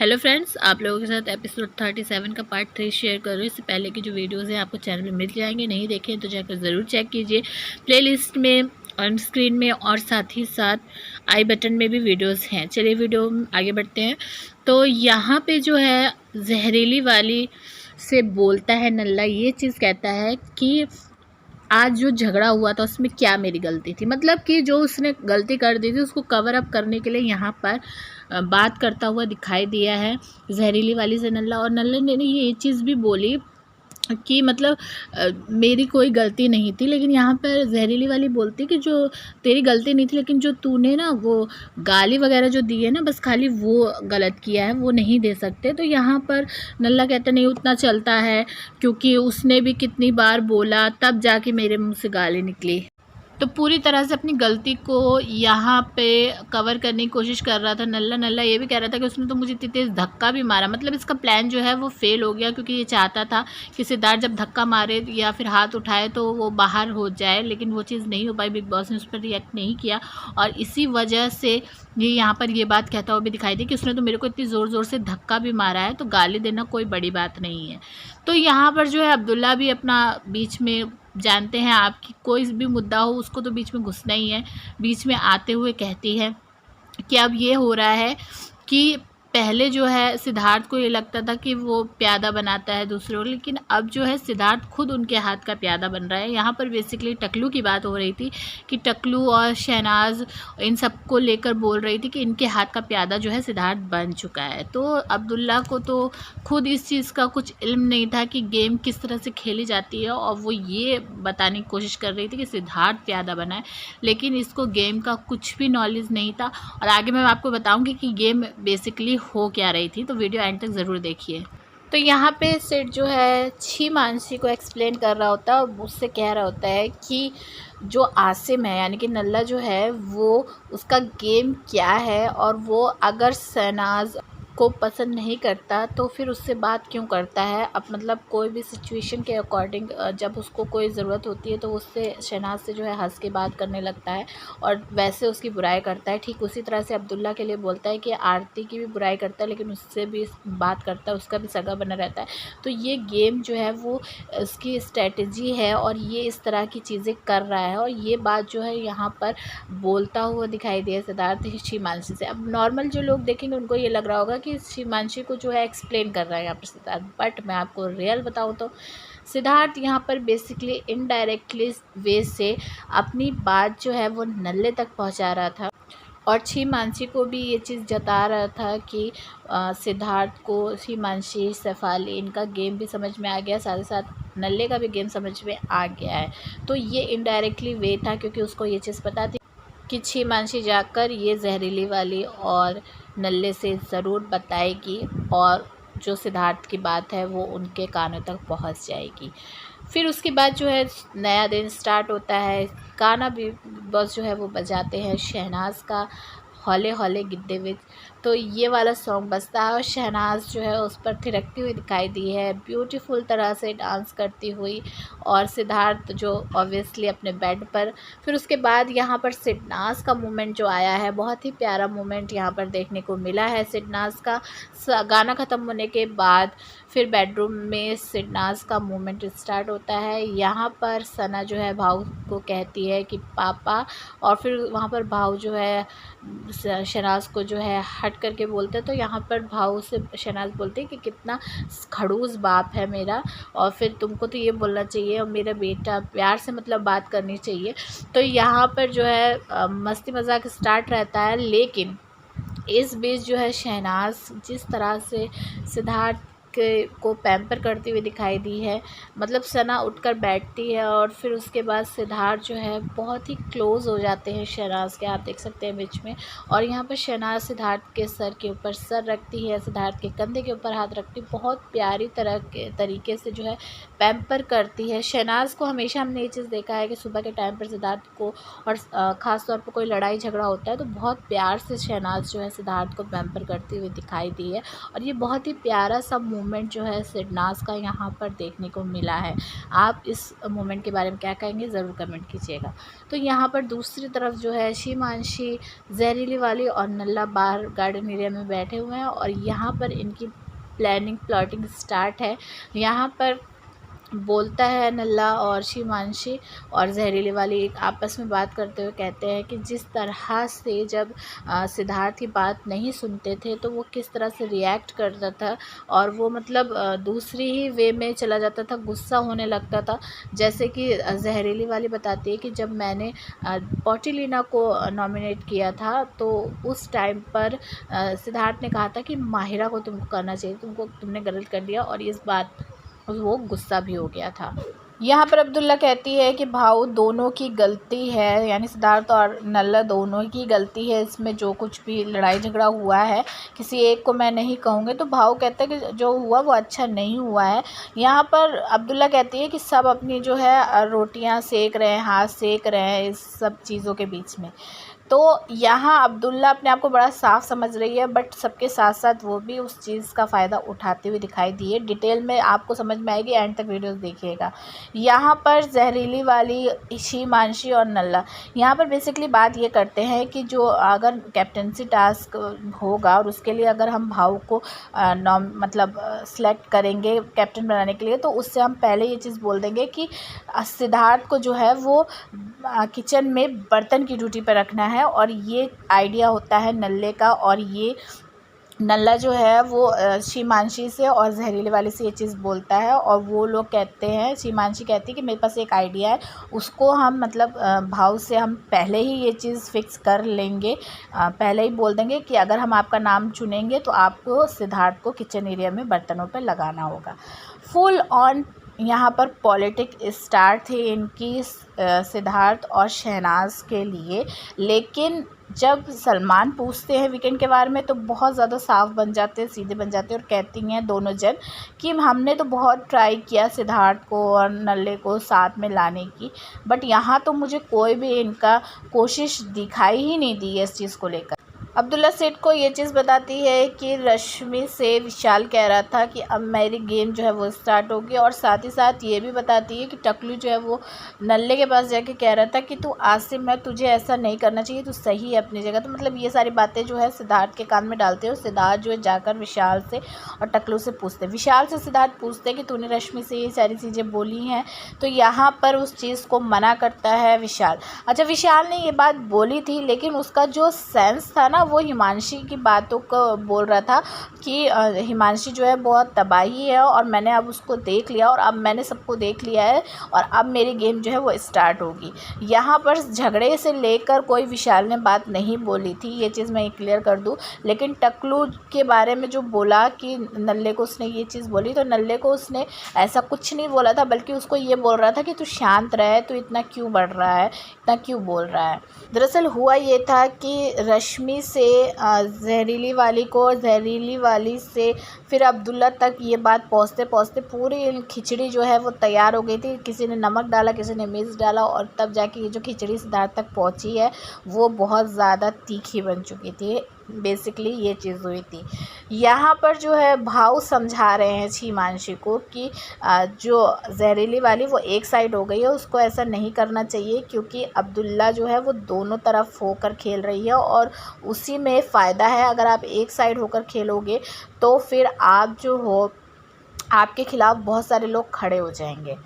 Hello friends, आप लोगों के साथ एपिसोड 37 का पार्ट 3 शेयर कर रही हूँ। इससे पहले की जो वीडियोस हैं आपको चैनल में मिल जाएंगे, नहीं देखें तो जाकर ज़रूर चेक कीजिए प्लेलिस्ट में, ऑन स्क्रीन में और साथ ही साथ आई बटन में भी वीडियोस हैं। चलिए वीडियो आगे बढ़ते हैं। तो यहाँ पे जो है जहरीली वाली से बोलता है नल्ला, ये चीज़ कहता है कि आज जो झगड़ा हुआ था उसमें क्या मेरी गलती थी। मतलब कि जो उसने गलती कर दी थी उसको कवर अप करने के लिए यहाँ पर बात करता हुआ दिखाई दिया है जहरीली वाली से नल्ला। और नल्ले ने ये चीज़ भी बोली कि मतलब मेरी कोई गलती नहीं थी, लेकिन यहाँ पर जहरीली वाली बोलती कि जो तेरी गलती नहीं थी, लेकिन जो तूने ना वो गाली वगैरह जो दी है ना, बस खाली वो गलत किया है, वो नहीं दे सकते। तो यहाँ पर नल्ला कहता नहीं उतना चलता है, क्योंकि उसने भी कितनी बार बोला तब जाके मेरे मुंह से गाली निकली। तो पूरी तरह से अपनी गलती को यहाँ पे कवर करने की कोशिश कर रहा था नल्ला। नल्ला ये भी कह रहा था कि उसने तो मुझे इतनी तेज़ धक्का भी मारा, मतलब इसका प्लान जो है वो फेल हो गया, क्योंकि ये चाहता था कि सिद्धार्थ जब धक्का मारे या फिर हाथ उठाए तो वो बाहर हो जाए, लेकिन वो चीज़ नहीं हो पाई। बिग बॉस ने उस पर रिएक्ट नहीं किया और इसी वजह से ये यहाँ पर ये बात कहता हुआ भी दिखाई दी कि उसने तो मेरे को इतनी ज़ोर ज़ोर से धक्का भी मारा है, तो गाली देना कोई बड़ी बात नहीं है। तो यहाँ पर जो है अब्दुल्ला भी अपना बीच में, जानते हैं आपकी कोई भी मुद्दा हो उसको तो बीच में घुसना ही है, बीच में आते हुए कहती है कि अब ये हो रहा है कि पहले जो है सिद्धार्थ को ये लगता था कि वो प्यादा बनाता है दूसरों को, लेकिन अब जो है सिद्धार्थ खुद उनके हाथ का प्यादा बन रहा है। यहाँ पर बेसिकली टकलू की बात हो रही थी कि टकलू और शहनाज इन सबको लेकर बोल रही थी कि इनके हाथ का प्यादा जो है सिद्धार्थ बन चुका है। तो अब्दुल्ला को तो खुद इस चीज़ का कुछ इल्म नहीं था कि गेम किस तरह से खेली जाती है, और वो ये बताने की कोशिश कर रही थी कि सिद्धार्थ प्यादा बना है, लेकिन इसको गेम का कुछ भी नॉलेज नहीं था। और आगे मैं आपको बताऊंगी कि गेम बेसिकली हो क्या रही थी, तो वीडियो एंड तक ज़रूर देखिए। तो यहाँ पे सिड जो है छी मानसी को एक्सप्लेन कर रहा होता है और उससे कह रहा होता है कि जो आसिम है यानी कि नल्ला जो है वो उसका गेम क्या है, और वो अगर शहनाज को पसंद नहीं करता तो फिर उससे बात क्यों करता है। अब मतलब कोई भी सिचुएशन के अकॉर्डिंग जब उसको कोई ज़रूरत होती है तो उससे शहनाज से जो है हंस के बात करने लगता है और वैसे उसकी बुराई करता है। ठीक उसी तरह से अब्दुल्ला के लिए बोलता है कि आरती की भी बुराई करता है, लेकिन उससे भी बात करता है, उसका भी सगा बना रहता है। तो ये गेम जो है वो उसकी स्ट्रेटजी है और ये इस तरह की चीज़ें कर रहा है, और ये बात जो है यहाँ पर बोलता हुआ दिखाई दिया सिद्धार्थ हिमांशी से। अब नॉर्मल जो लोग देखेंगे उनको ये लग रहा होगा कि हिमांशी को जो है एक्सप्लेन कर रहा है यहाँ पर सिद्धार्थ, बट मैं आपको रियल बताऊँ तो सिद्धार्थ यहाँ पर बेसिकली इनडायरेक्टली वे से अपनी बात जो है वो नल्ले तक पहुँचा रहा था, और हिमांशी को भी ये चीज़ जता रहा था कि सिद्धार्थ को हिमांशी शेफाली इनका गेम भी समझ में आ गया, साथ ही साथ नल्ले का भी गेम समझ में आ गया है। तो ये इनडायरेक्टली वे था, क्योंकि उसको ये चीज़ पता थी कि हिमांशी जाकर ये जहरीली वाली और नल्ले से ज़रूर बताएगी, और जो सिद्धार्थ की बात है वो उनके कानों तक पहुंच जाएगी। फिर उसके बाद जो है नया दिन स्टार्ट होता है। गाना भी बस जो है वो बजाते हैं शहनाज का हौले हौले गिद्दे विच। तो ये वाला सॉन्ग बजता है और शहनाज जो है उस पर थिरकती हुई दिखाई दी है, ब्यूटीफुल तरह से डांस करती हुई, और सिद्धार्थ जो ऑब्वियसली अपने बेड पर। फिर उसके बाद यहाँ पर सिडनाज का मोमेंट जो आया है, बहुत ही प्यारा मोमेंट यहाँ पर देखने को मिला है सिडनाज का। गाना ख़त्म होने के बाद फिर बेडरूम में सिडनाज का मोमेंट स्टार्ट होता है। यहाँ पर सना जो है भाऊ को कहती है कि पापा, और फिर वहाँ पर भाऊ जो है शहनाज को जो है हट करके बोलते हैं। तो यहाँ पर भाऊ से शहनाज बोलते हैं कि कितना खड़ूस बाप है मेरा, और फिर तुमको तो ये बोलना चाहिए और मेरा बेटा प्यार से मतलब बात करनी चाहिए। तो यहाँ पर जो है मस्ती मजाक स्टार्ट रहता है, लेकिन इस बीच जो है शहनाज जिस तरह से सिद्धार्थ को पैम्पर करती हुई दिखाई दी है, मतलब सना उठकर बैठती है और फिर उसके बाद सिद्धार्थ जो है बहुत ही क्लोज़ हो जाते हैं शहनाज के, आप देख सकते हैं बीच में। और यहाँ पर शहनाज सिद्धार्थ के सर के ऊपर सर रखती है, सिद्धार्थ के कंधे के ऊपर हाथ रखती है, बहुत प्यारी तरह के तरीके से जो है पैम्पर करती है शहनाज को। हमेशा हमने ये चीज़ देखा है कि सुबह के टाइम पर सिद्धार्थ को, और ख़ास तौर पर कोई लड़ाई झगड़ा होता है तो बहुत प्यार से शहनाज जो है सिद्धार्थ को पैम्पर करती हुई दिखाई दी है, और ये बहुत ही प्यारा सा मोमेंट जो है सिडनाज का यहाँ पर देखने को मिला है। आप इस मोमेंट के बारे में क्या कहेंगे, ज़रूर कमेंट कीजिएगा। तो यहाँ पर दूसरी तरफ जो है शिमांशी, जहरीली वाली और नल्ला बाहर गार्डन एरिया में बैठे हुए हैं और यहाँ पर इनकी प्लॉटिंग स्टार्ट है। यहाँ पर बोलता है नल्ला और शिमांशी और जहरीली वाली एक आपस में बात करते हुए कहते हैं कि जिस तरह से जब सिद्धार्थ की बात नहीं सुनते थे तो वो किस तरह से रिएक्ट करता था और वो मतलब दूसरी ही वे में चला जाता था, गुस्सा होने लगता था। जैसे कि जहरीली वाली बताती है कि जब मैंने पॉटिलिना को नॉमिनेट किया था तो उस टाइम पर सिद्धार्थ ने कहा था कि माहिरा को तुमको करना चाहिए, तुमने गलत कर दिया और इस बात वो गुस्सा भी हो गया था। यहाँ पर अब्दुल्ला कहती है कि भाऊ दोनों की गलती है, यानी सिद्धार्थ और नल्ला दोनों की गलती है, इसमें जो कुछ भी लड़ाई झगड़ा हुआ है किसी एक को मैं नहीं कहूँगी। तो भाऊ कहते हैं कि जो हुआ वो अच्छा नहीं हुआ है। यहाँ पर अब्दुल्ला कहती है कि सब अपनी जो है रोटियाँ सेक रहे हैं, हाथ सेक रहे हैं इस सब चीज़ों के बीच में। तो यहाँ अब्दुल्ला अपने आप को बड़ा साफ समझ रही है, बट सबके साथ साथ वो भी उस चीज़ का फ़ायदा उठाते हुए दिखाई दिए। डिटेल में आपको समझ में आएगी, एंड तक वीडियोस देखिएगा। यहाँ पर जहरीली वाली, शिमांशी और नल्ला यहाँ पर बेसिकली बात ये करते हैं कि जो अगर कैप्टनसी टास्क होगा और उसके लिए अगर हम भाव को मतलब सेलेक्ट करेंगे कैप्टन बनाने के लिए, तो उससे हम पहले ये चीज़ बोल देंगे कि सिद्धार्थ को जो है वो किचन में बर्तन की ड्यूटी पर रखना है। और ये आइडिया होता है नल्ले का, और ये नल्ला जो है वो शिमांशी से और जहरीले वाले से ये चीज़ बोलता है और वो लोग कहते हैं, शिमांशी कहती है कि मेरे पास एक आइडिया है, उसको हम मतलब भाव से हम पहले ही ये चीज़ फिक्स कर लेंगे, पहले ही बोल देंगे कि अगर हम आपका नाम चुनेंगे तो आपको सिद्धार्थ को किचन एरिया में बर्तनों पर लगाना होगा। फुल ऑन यहाँ पर पॉलिटिक्स स्टार्ट थी इनकी सिद्धार्थ और शहनाज के लिए। लेकिन जब सलमान पूछते हैं वीकेंड के बारे में तो बहुत ज़्यादा साफ बन जाते हैं, सीधे बन जाते हैं और कहती हैं दोनों जन कि हमने तो बहुत ट्राई किया सिद्धार्थ को और नल्ले को साथ में लाने की, बट यहाँ तो मुझे कोई भी इनका कोशिश दिखाई ही नहीं दी है इस चीज़ को लेकर। अब्दुल्ला सेठ को ये चीज़ बताती है कि रश्मि से विशाल कह रहा था कि अब मेरी गेम जो है वो स्टार्ट होगी, और साथ ही साथ ये भी बताती है कि टकलू जो है वो नल्ले के पास जाके कह रहा था कि तू आज से मैं तुझे ऐसा नहीं करना चाहिए, तू सही है अपनी जगह। तो मतलब ये सारी बातें जो है सिद्धार्थ के कान में डालते हैं और सिद्धार्थ जो है जाकर विशाल से और टकलू से पूछते, विशाल से सिद्धार्थ पूछते कि तूने रश्मि से ये सारी चीज़ें बोली हैं, तो यहाँ पर उस चीज़ को मना करता है विशाल। अच्छा, विशाल ने ये बात बोली थी लेकिन उसका जो सेंस था ना वो हिमांशी की बातों को बोल रहा था कि हिमांशी जो है बहुत तबाही है और मैंने अब उसको देख लिया और अब मैंने सबको देख लिया है और अब मेरी गेम जो है वो स्टार्ट होगी। यहाँ पर झगड़े से लेकर कोई विशाल ने बात नहीं बोली थी, ये चीज़ मैं क्लियर कर दूँ। लेकिन टकलू के बारे में जो बोला कि नल्ले को उसने ये चीज़ बोली, तो नल्ले को उसने ऐसा कुछ नहीं बोला था, बल्कि उसको ये बोल रहा था कि तू शांत रहे, तू इतना क्यों बढ़ रहा है, इतना क्यों बोल रहा है। दरअसल हुआ ये था कि रश्मि से जहरीली वाली को और जहरीली वाली से फिर अब्दुल्ला तक ये बात पहुँचते पहुँचते पूरी खिचड़ी जो है वो तैयार हो गई थी। किसी ने नमक डाला, किसी ने मिर्च डाला, और तब जाके ये जो खिचड़ी सिद्धार्थ तक पहुँची है वो बहुत ज़्यादा तीखी बन चुकी थी। बेसिकली ये चीज़ हुई थी। यहाँ पर जो है भाव समझा रहे हैं हिमांशी को कि जो जहरीली वाली वो एक साइड हो गई है, उसको ऐसा नहीं करना चाहिए, क्योंकि अब्दुल्ला जो है वो दोनों तरफ होकर खेल रही है और उसी में फ़ायदा है। अगर आप एक साइड होकर खेलोगे तो फिर आप जो हो, आपके खिलाफ बहुत सारे लोग खड़े हो जाएंगे।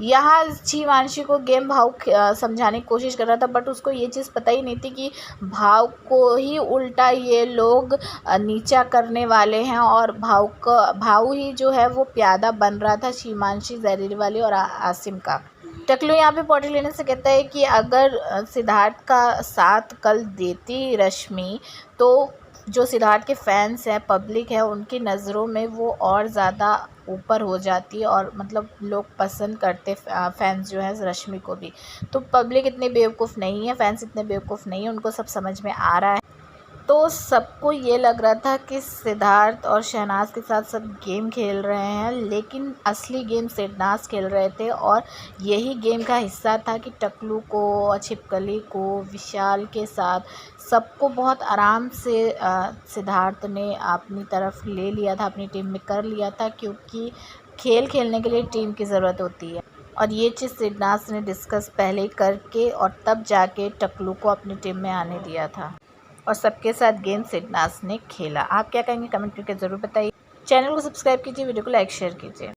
यहाँ शिवांशी को गेम भाव समझाने की कोशिश कर रहा था, बट उसको ये चीज़ पता ही नहीं थी कि भाव को ही उल्टा ये लोग नीचा करने वाले हैं और भाव ही जो है वो प्यादा बन रहा था शिवांशी, जहरीली वाली और आसिम का। टकलू यहाँ पे पॉटी लेने से कहता है कि अगर सिद्धार्थ का साथ कल देती रश्मि तो जो सिद्धार्थ के फैंस हैं, पब्लिक है, उनकी नज़रों में वो और ज़्यादा ऊपर हो जाती और मतलब लोग पसंद करते फैंस जो है रश्मि को भी। तो पब्लिक इतनी बेवकूफ़ नहीं है, फैंस इतने बेवकूफ़ नहीं है, उनको सब समझ में आ रहा है। तो सबको ये लग रहा था कि सिद्धार्थ और शहनाज के साथ सब गेम खेल रहे हैं, लेकिन असली गेम सिद्धार्थ खेल रहे थे और यही गेम का हिस्सा था कि टकलू को और छिपकली को विशाल के साथ सबको बहुत आराम से सिद्धार्थ ने अपनी तरफ ले लिया था, अपनी टीम में कर लिया था, क्योंकि खेल खेलने के लिए टीम की ज़रूरत होती है। और ये चीज़ सिद्धार्थ ने डिस्कस पहले ही करके और तब जाके टकलू को अपनी टीम में आने दिया था और सबके साथ गेम सिद्धार्थ ने खेला। आप क्या कहेंगे कमेंट करके ज़रूर बताइए। चैनल को सब्सक्राइब कीजिए, वीडियो को लाइक शेयर कीजिए।